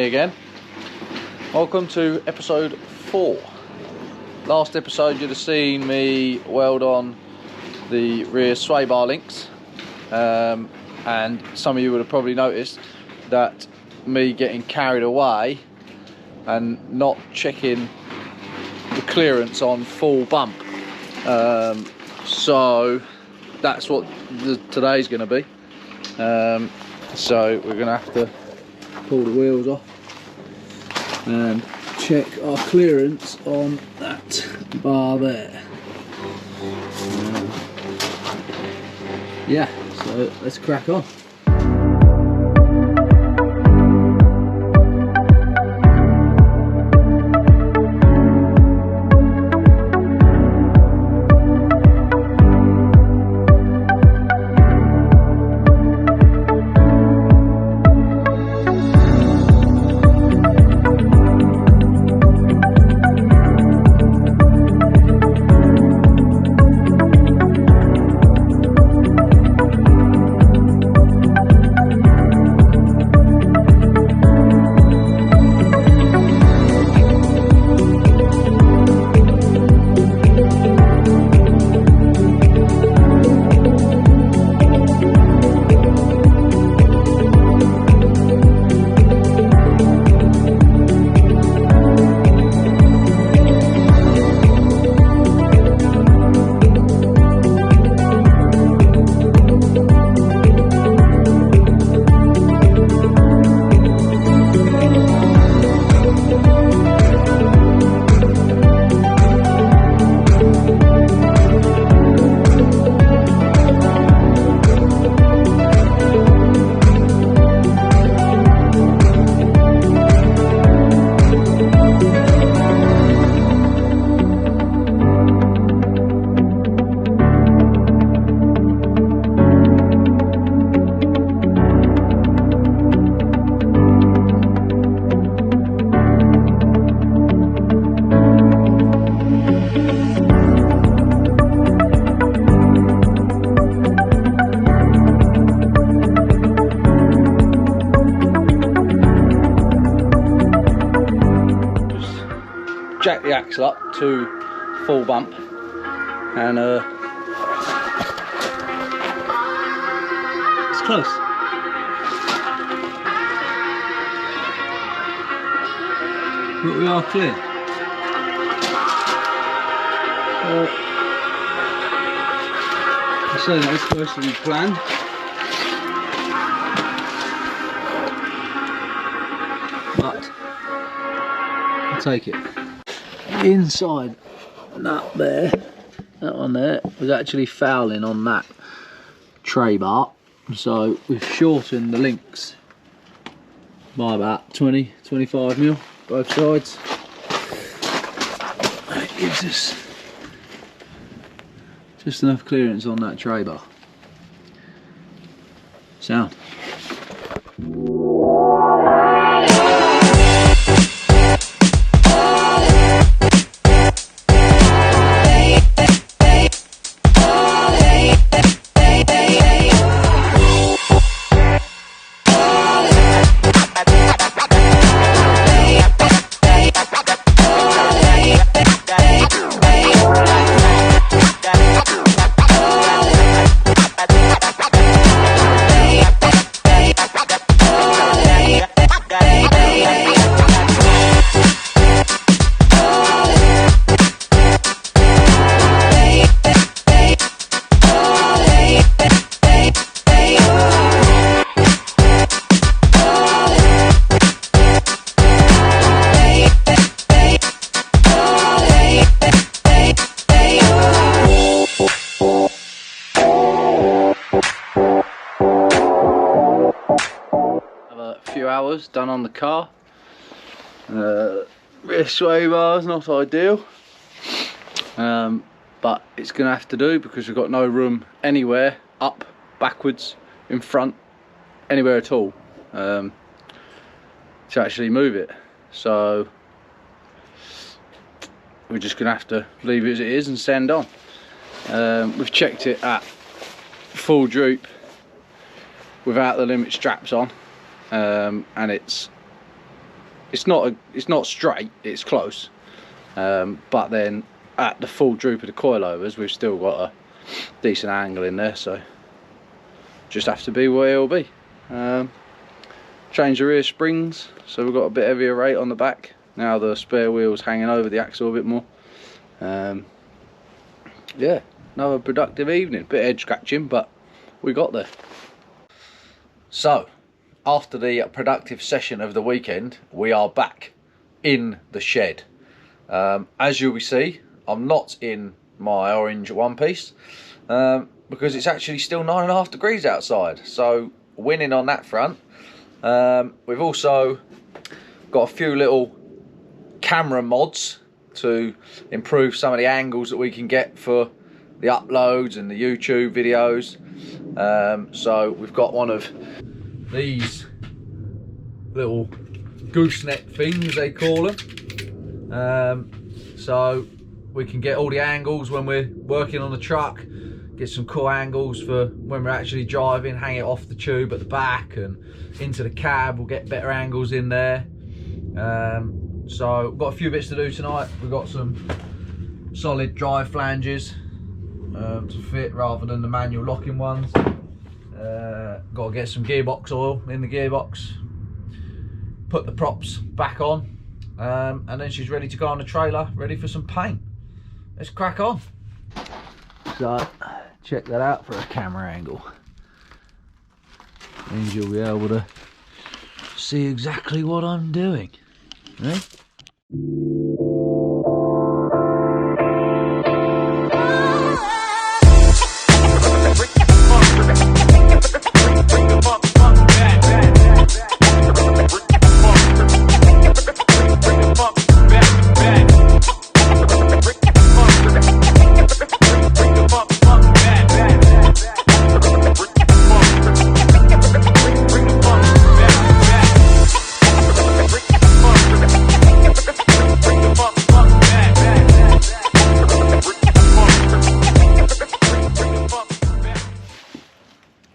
me again. Welcome to episode 4. Last episode you'd have seen me weld on the rear sway bar links, and some of you would have probably noticed that me getting carried away and not checking the clearance on full bump. So that's what today's going to be. So we're going to have to pull the wheels off and check our clearance on that bar there. Yeah, so let's crack on. Jack the axle up to full bump and it's close. But we are clear. So that was supposed to be planned. But I'll take it. Inside that there, that one there was actually fouling on that tray bar, so we've shortened the links by about 20-25 mil both sides. That gives us just enough clearance on that tray bar. Sound. Hours done on the car. Rear sway bars not ideal, but it's gonna have to do because we've got no room anywhere up, backwards, in front, anywhere at all to actually move it. So we're just gonna have to leave it as it is and send on. We've checked it at full droop without the limit straps on, and it's it's not straight, it's close, but then at the full droop of the coilovers we've still got a decent angle in there, so just have to be where it'll be. Change the rear springs, so we've got a bit heavier rate on the back now. The spare wheel's hanging over the axle a bit more. Yeah, another productive evening. Bit head scratching, but we got there. So after the productive session of the weekend, we are back in the shed. As you will see, I'm not in my orange one piece because it's actually still 9.5 degrees outside, so winning on that front. We've also got a few little camera mods to improve some of the angles that we can get for the uploads and the YouTube videos. So we've got one of these little gooseneck things, they call them, so we can get all the angles when we're working on the truck, get some cool angles for when we're actually driving, hang it off the tube at the back and into the cab. We'll get better angles in there. So we've got a few bits to do tonight. We've got some solid drive flanges to fit rather than the manual locking ones. Got to get some gearbox oil in the gearbox, put the props back on, and then she's ready to go on the trailer, ready for some paint. Let's crack on. So check that out for a camera angle, means you'll be able to see exactly what I'm doing. Eh?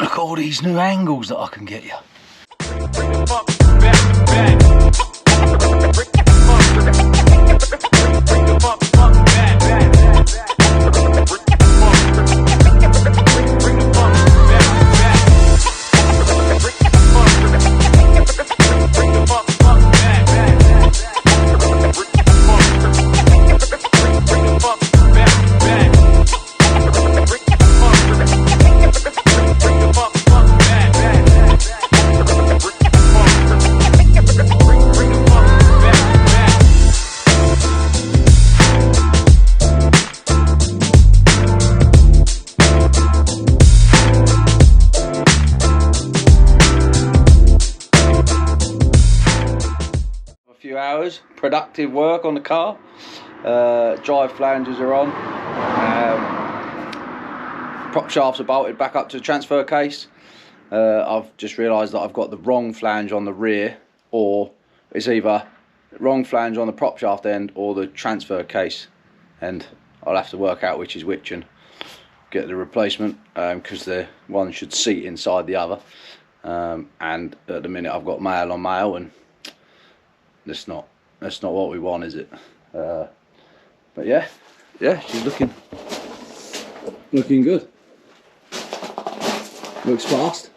Look at all these new angles that I can get you. Hours productive work on the car. Drive flanges are on, prop shafts are bolted back up to the transfer case. I've just realised that I've got the wrong flange on the rear, or it's either the wrong flange on the prop shaft end or the transfer case, and I'll have to work out which is which and get the replacement, because the one should seat inside the other, and at the minute I've got male on male, and that's not what we want, is it? But yeah, she's looking good. Looks fast.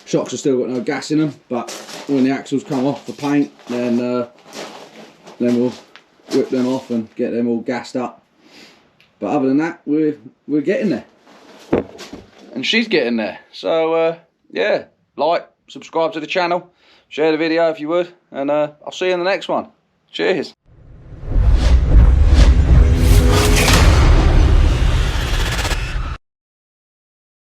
Shocks have still got no gas in them, but when the axles come off for paint, then we'll whip them off and get them all gassed up. But other than that, we're getting there, and she's getting there. So yeah, like, subscribe to the channel, share the video if you would, and I'll see you in the next one. Cheers.